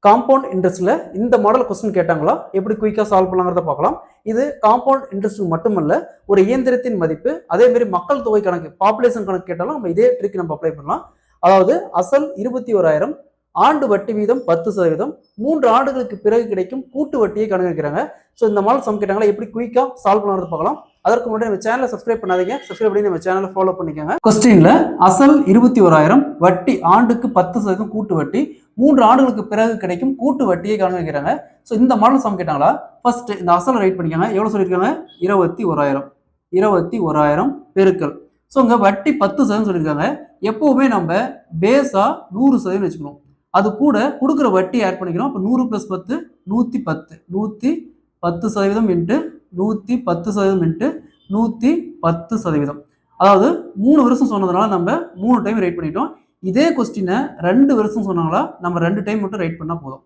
Compound இன்ட்ரெஸ்ட்ல இந்த model question கேட்டாங்களா எப்படி குயிக்கா சால்வ் பண்ணலாங்கிறத பார்க்கலாம். இது காம்பவுண்ட் இன்ட்ரெஸ்ட் மட்டுமல்ல, ஒரு இயந்திரத்தின் மதிப்பு, அதே மாதிரி மக்கள் தொகை கணக்கு, பாப்புலேஷன் கணக்கு கேட்டாலும் நம்ம இதே ட்ரிக் நம்ம அப்ளை பண்ணலாம். அதாவது அசல் 21,000, ஆண்டு வட்டி வீதம் 10%, 3 ஆண்டுகளுக்கு பிறகு கிடைக்கும் கூட்டு வட்டியை கணக்கிடுறாங்க. ஸோ இந்த மாடல் சம் கேட்டாங்களா எப்படி குயிக்கா சால்வ் பண்ணலாம்னு பார்க்கலாம். அதற்கு முன்னாடி நம்ம சேனலை சப்ஸ்கிரைப் பண்ணாதீங்க, சப்ஸ்கிரைப் பண்ணி நம்ம சேனலை ஃபாலோ பண்ணிக்கோங்க. கொஸ்டின்ல அசல் 21,000, வட்டி ஆண்டுக்கு 10% கூட்டு வட்டி, 3 ஆண்டுகளுக்கு பிறகு கிடைக்கும் கூட்டு வட்டியை கணக்கிடுறாங்க. ஸோ இந்த மாடல் சம் கேட்டாங்களா ஃபர்ஸ்ட் இந்த அசல் ரைட் பண்ணிக்கோங்க. எவ்வளவு சொல்லியிருக்காங்க? 21,000 பெருக்கல். ஸோ இங்க வட்டி 10% சொல்லியிருக்காங்க. எப்பவுமே நம்ம பேஸா 100% வச்சுக்கணும். அது கூட கொடுக்குற வட்டி ஆட் பண்ணிக்கணும். அப்போ 100 + 10 110, 110% இன்ட்டு 110% இன்ட்டு 110%. அதாவது 3 வருஷம் சொன்னதுனால நம்ம 3 டைம் ரைட் பண்ணிட்டோம். இதே கொஸ்டினை 2 வருஷம் சொன்னாங்களா நம்ம 2 டைம் மட்டும் ரைட் பண்ணா போதும்.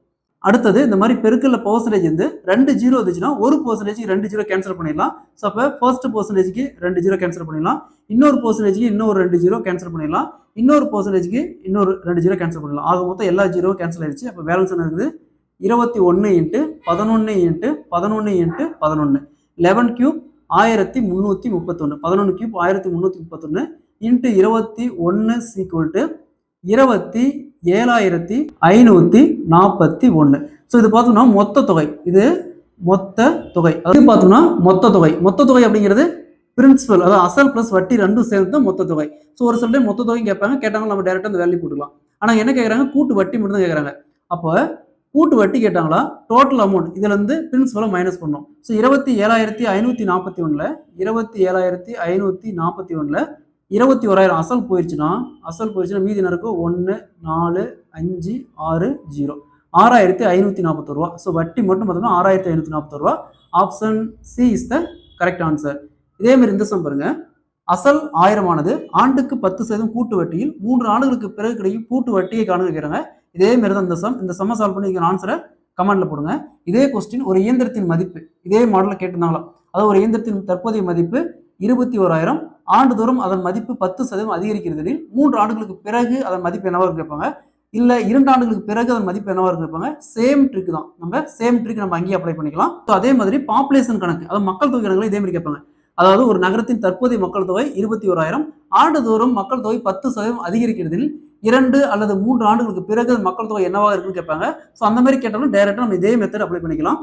அடுத்தது இந்த மாதிரி பெருக்கல்ல பர்சன்டேஜ் வந்து 2 ஜீரோ இருந்துச்சுன்னா ஒரு பர்சன்டேஜ் 2 ஜீரோ கேன்சல் பண்ணிடலாம். ஸோ அப்போ ஃபர்ஸ்ட் பர்சன்டேஜ்க்கு 2 ஜீரோ கேன்சல் பண்ணிடலாம், இன்னொரு பர்சன்டேஜ்க்கு இன்னொரு 2 ஜீரோ கேன்சல் பண்ணிடலாம், இன்னொரு பர்சன்டேஜ்க்கு இன்னொரு 2 ஜீரோ கேன்சல் பண்ணிடலாம். ஆக மொத்தம் எல்லா ஜீரோ கேன்சல் ஆயிடுச்சு. அப்போ பேலன்ஸ் என்ன இருக்குது? 21 × 11 × 11 × 11, 11 கியூப் 1331, 11 கியூப் 1331 இன்ட்டு 21 = 27,541. ஸோ இது பார்த்தோம்னா மொத்த தொகை, இது மொத்த தொகை. அது பார்த்தோம்னா மொத்த தொகை அப்படிங்கிறது பிரின்சிபல், அதாவது அசல் பிளஸ் வட்டி ரெண்டும் சேர்ந்து தான் மொத்த தொகை. ஸோ ஒரு சில டைம் மொத்த தொகை கேட்பாங்க, கேட்டாங்க நம்ம டேரெக்டாக அந்த வேல்யூ போட்டுக்கலாம். ஆனால் என்ன கேட்குறாங்க? கூட்டு வட்டி மட்டும் தான் கேட்குறாங்க. அப்போ கூட்டு வட்டி கேட்டாங்களா டோட்டல் அமௌண்ட் இதுல இருந்து பிரின்சிபலை மைனஸ் பண்ணோம். ஸோ 27,541ல் 27,541ல் 21,000 அசல் போயிடுச்சுன்னா மீதி என்ன இருக்கும்? 1 4 5 6 0, 6,541 ரூபா. ஸோ வட்டி மட்டும் பார்த்தோம்னா 6,541 ரூபா. Option C is the correct answer. இதே மாதிரி இந்த சம் பாருங்க. அசல் 1000 ஆண்டுக்கு 10% கூட்டு வட்டியில் 3 ஆண்டுகளுக்கு பிறகு கிடைக்கும் கூட்டு வட்டியை காணுகிறாங்க. இதே மாதிரி தான் இந்த சம்ம சால்வ் பண்ணி ஆன்சரை கமெண்ட்ல போடுங்க. இதே கொஸ்டின் ஒரு இயந்திரத்தின் மதிப்பு இதே மாடல்ல கேட்டிருந்தாங்களா, அதாவது ஒரு இயந்திரத்தின் தற்போதைய மதிப்பு 21,000, ஆண்டுதோறும் அதன் மதிப்பு 10% அதிகரிக்கிறது. 3 ஆண்டுகளுக்கு பிறகு அதன் மதிப்பு என்னவா இருக்கு கேட்பாங்க, இல்ல 2 ஆண்டுகளுக்கு பிறகு அதன் மதிப்பு என்னவா இருக்கு கேட்பாங்க. சேம் ட்ரிக் தான், நம்ம அங்கேயே அப்ளை பண்ணிக்கலாம். ஸோ அதே மாதிரி பாப்புலேஷன் கணக்கு, அதாவது மக்கள் தொகை கணக்குல இதே மாதிரி கேட்பாங்க. அதாவது ஒரு நகரத்தின் தற்போதைய மக்கள் தொகை 21,000, ஆண்டுதோறும் மக்கள் தொகை 10% அதிகரிக்கிறதில் 2 அல்லது 3 ஆண்டுகளுக்கு பிறகு மக்கள் தொகை என்னவா இருக்குன்னு கேட்பாங்க. ஸோ அந்த மாதிரி கேட்டாலும் டைரக்டா நம்ம இதே மெத்தட் அப்ளை பண்ணிக்கலாம்.